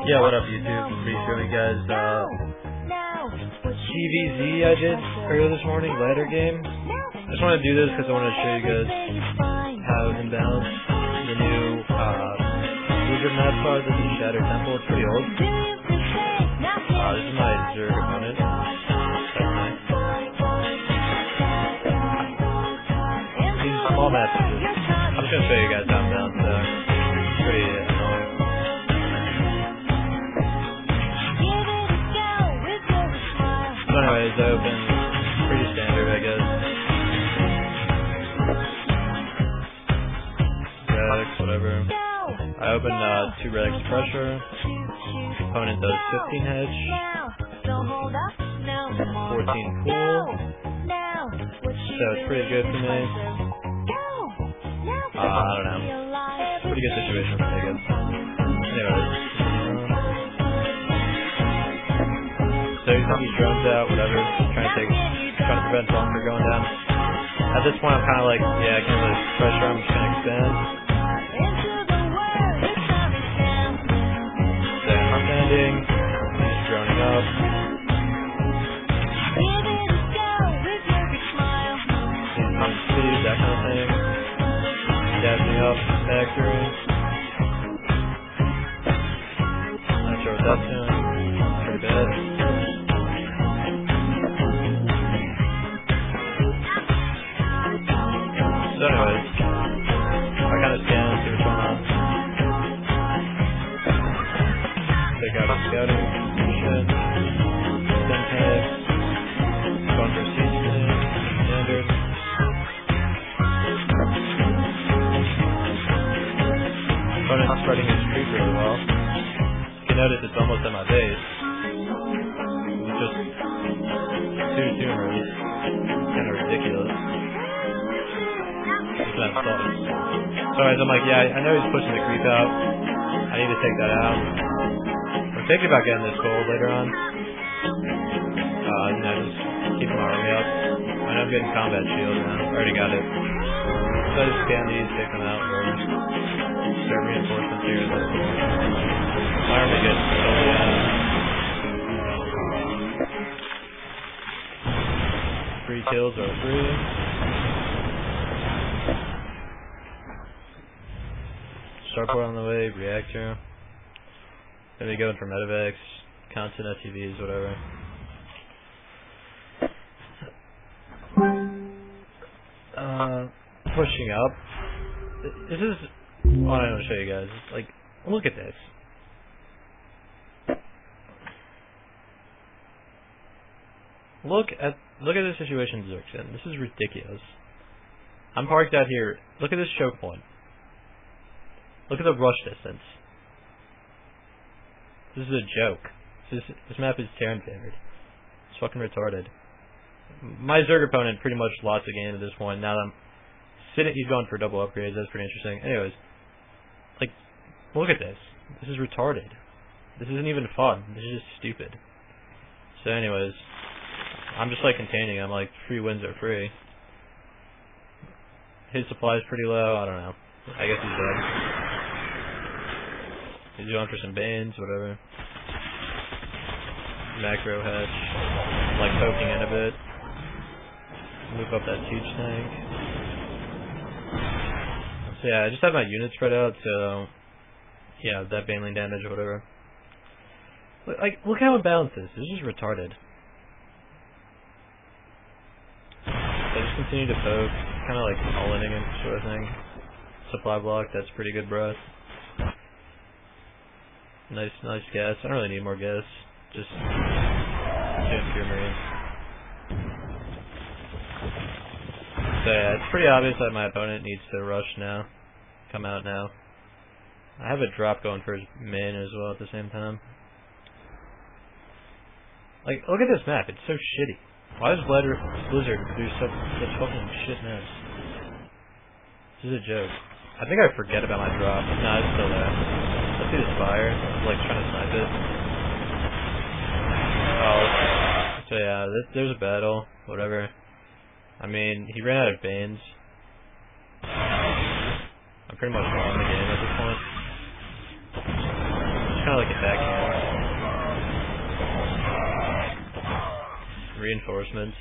Yeah, what up YouTube? What are you doing, guys? TVZ I did earlier this morning, ladder game. I just wanted to do this because I wanted to show you guys how Imbalanced, the new Blizzard Maps are. This is Shadow Temple, it's pretty old. This is my Zerg opponent. These small maps are just, I'm just going to show you guys how Imbalanced it's pretty annoying. So anyways, I opened pretty standard, I guess. Relics, whatever. I opened 2 relics pressure. Opponent does 15 hedge, 14 cool. So it's pretty good for me. I don't know. Pretty good situation for me, I guess. Anyways. So he's got these drones out, whatever, trying to prevent bomb from going down. At this point I'm kinda like, yeah, I can't really pressure, I'm just gonna expand. Then I'm landing, he's droning up. He's on speed, that kind of thing. Gassing up, factory. Not sure what that's doing. Pretty bad. So anyways, I kind of scan and see what's going on. Take out his scouting shit. Then panic. Going for a siege thing. Standard. Opponent's spreading his creep really well. You can notice it's almost at my base. It's just 2 tumors. Kind of ridiculous. So anyways, I'm like, yeah, I know he's pushing the creep out. I need to take that out. I'm thinking about getting this gold later on. Just keeping my army up. I know I'm getting combat shield now. I already got it. So I just scan these, take them out, whatever. Start reinforcements here, that's cool. My army gets totally out. Free kills are free. Starport on the way, reactor. Gonna be going for medevacs, constant SUVs, whatever. Pushing up. This is what I want to show you guys. Like, look at this. Look at the situation Zerg's in. This is ridiculous. I'm parked out here. Look at this choke point. Look at the rush distance. This is a joke. This map is Terran favored. It's fucking retarded. My Zerg opponent pretty much lost the game at this point. Now that I'm sitting, he's going for double upgrades. That's pretty interesting. Anyways, like, look at this. This is retarded. This isn't even fun. This is just stupid. So anyways, I'm just like containing him. Like, free wins are free. His supply is pretty low. I don't know. I guess he's dead. He's going for some Banes, whatever. Macro hatch. Like poking in a bit. Move up that siege tank. So yeah, I just have my units spread out, so yeah, that Baneling damage or whatever. Like, look how imbalanced this is. This is retarded. So I just continue to poke, kind of like all-inning him sort of thing. Supply block, that's pretty good, bro. Nice gas. I don't really need more gas. Just shooting pure marines. So yeah, it's pretty obvious that my opponent needs to rush now. Come out now. I have a drop going for his main as well at the same time. Like, look at this map. It's so shitty. Why does Blizzard do such fucking shit maps? This is a joke. I think I forget about my drop. No, it's still there. Let's see this fire. I'm like trying to snipe it. Oh, so yeah, there's a battle. Whatever. I mean, he ran out of Banes. I'm pretty much won the game at this point. kind of like attacking it. Reinforcements.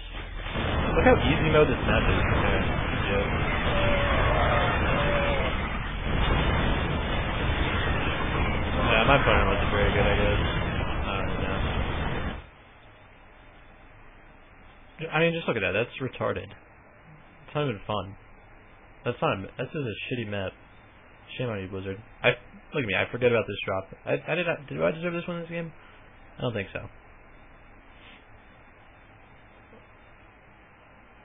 Look how easy mode this map is. Okay. Yeah. Yeah, my opponent wasn't very good, I guess. I don't know. I mean, just look at that. That's retarded. It's not even fun. That's not. That's just a shitty map. Shame on you, Blizzard. Look at me. I forget about this drop. Do I deserve this one in this game? I don't think so.